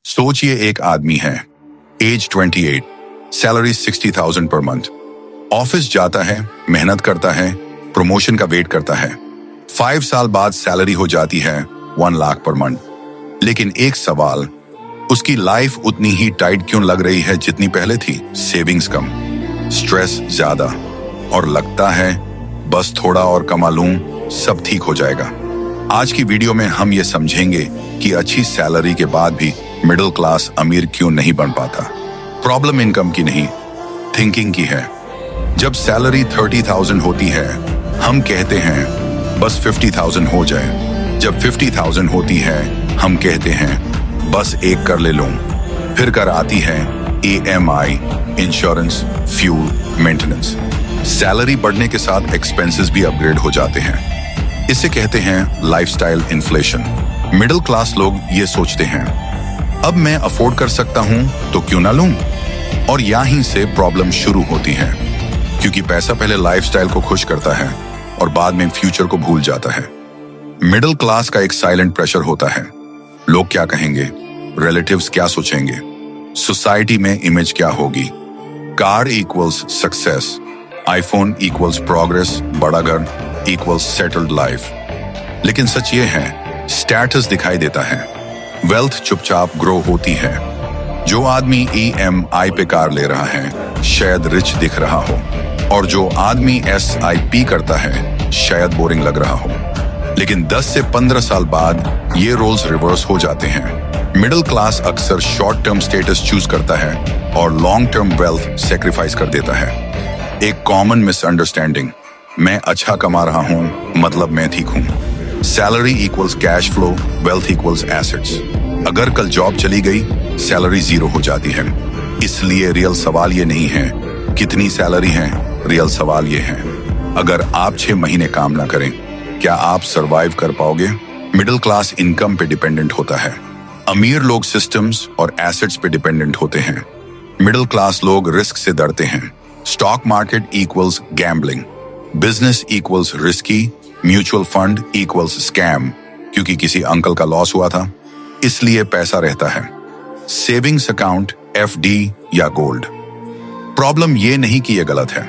सोचिए एक आदमी है, as 28, salary 60,000 per month. Office जाता है, मेहनत करता है, प्रमोशन का वेट करता है। 5 साल बाद सैलरी हो जाती है 1 लाख पर मंथ। लेकिन एक सवाल, उसकी लाइफ उतनी ही टाइट क्यों लग रही है जितनी पहले थी? सेविंग्स कम, स्ट्रेस ज्यादा, और लगता है बस थोड़ा और कमा लूं सब ठीक हो जाएगा। आज की वीडियो में हम ये समझेंगे कि अच्छी सैलरी के बाद भी मिडिल क्लास अमीर क्यों नहीं बन पाता। प्रॉब्लम इनकम की नहीं, थिंकिंग की है। जब सैलरी 30,000 होती है, हम कहते हैं बस 50,000 हो जाए। जब 50,000 होती है, हम कहते हैं बस एक कर ले लूं। फिर कर आती है EMI, insurance, fuel, maintenance. Salary बढ़ने के साथ एक्सपेंसेस भी अपग्रेड हो जाते हैं। इसे कहते हैं लाइफस्टाइल इन्फ्लेशन। मिडिल क्लास लोग ये सोचते हैं, अब मैं अफोर्ड कर सकता हूं तो क्यों ना लूं? और यहीं से प्रॉब्लम शुरू होती है, क्योंकि पैसा पहले लाइफस्टाइल को खुश करता है और बाद में फ्यूचर को भूल जाता है। मिडिल क्लास का एक साइलेंट प्रेशर होता है। लोग क्या कहेंगे, रिलेटिव्स क्या सोचेंगे, सोसाइटी में इमेज क्या होगी। Car equals success, iPhone equals progress, बड़ा घर इक्वल्स सेटल्ड लाइफ। लेकिन सच ये है, स्टेटस दिखाई देता है, वेल्थ चुपचाप ग्रो होती है। जो आदमी EMI पे कार ले रहा है शायद रिच दिख रहा हो, और जो आदमी SIP करता है शायद बोरिंग लग रहा हो। लेकिन 10 से 15 साल बाद ये रोल्स रिवर्स हो जाते हैं। मिडिल क्लास अक्सर शॉर्ट टर्म स्टेटस चूज करता है और लॉन्ग टर्म वेल्थ सेक्रीफाइस कर देता है। एक कॉमन मिसअंडरस्टैंडिंग, मैं अच्छा कमा रहा हूं मतलब मैं ठीक हूं। Salary equals cash flow, wealth equals assets. अगर कल जॉब चली गई, सैलरी 0 हो जाती है। इसलिए रियल सवाल ये नहीं है कितनी सैलरी है, रियल सवाल ये है अगर आप 6 महीने काम ना करें, क्या आप सरवाइव कर पाओगे? मिडिल क्लास इनकम पे डिपेंडेंट होता है, अमीर लोग सिस्टम्स और एसेट्स पे डिपेंडेंट होते हैं। मिडिल क्लास लोग रिस्क से डरते हैं। Stock market equals gambling, business equals risky, mutual fund equals scam, क्योंकि किसी अंकल का लॉस हुआ था इसलिए पैसा रहता है। सेविंग्स अकाउंट, FD या गोल्ड। प्रॉब्लम ये नहीं कि ये गलत है,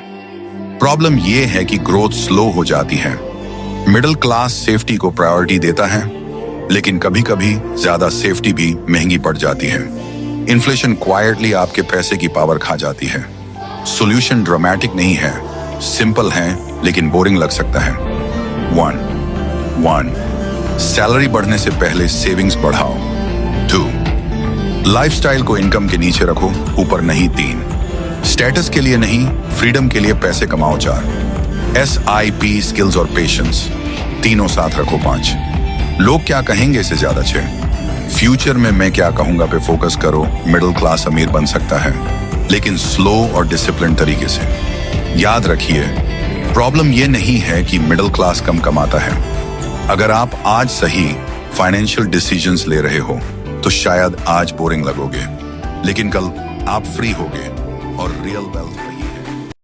प्रॉब्लम ये है कि ग्रोथ स्लो हो जाती है। मिडिल क्लास सेफ्टी को प्रायोरिटी देता है, लेकिन कभी कभी ज्यादा सेफ्टी भी महंगी पड़ जाती है। इन्फ्लेशन क्वाइटली आपके पैसे की पावर खा जाती है। सॉल्यूशन ड्रामेटिक नहीं है, सिंपल है लेकिन बोरिंग लग सकता है। 1. सैलरी बढ़ने से पहले सेविंग्स बढ़ाओ। 2. लाइफस्टाइल को इनकम के नीचे रखो, ऊपर नहीं। 3. स्टेटस के लिए नहीं, फ्रीडम के लिए पैसे कमाओ। 4. SIP, स्किल्स और पेशेंस, तीनों साथ रखो। 5. लोग क्या कहेंगे से ज्यादा 6. फ्यूचर में मैं क्या कहूंगा पे फोकस करो। मिडिल क्लास अमीर बन सकता है, लेकिन स्लो और डिसिप्लिन तरीके से। याद रखिए, प्रॉब्लम ये नहीं है कि मिडिल क्लास कम कमाता है। अगर आप आज सही फाइनेंशियल डिसीजंस ले रहे हो तो शायद आज बोरिंग लगोगे, लेकिन कल आप फ्री होगे और रियल वेल्थ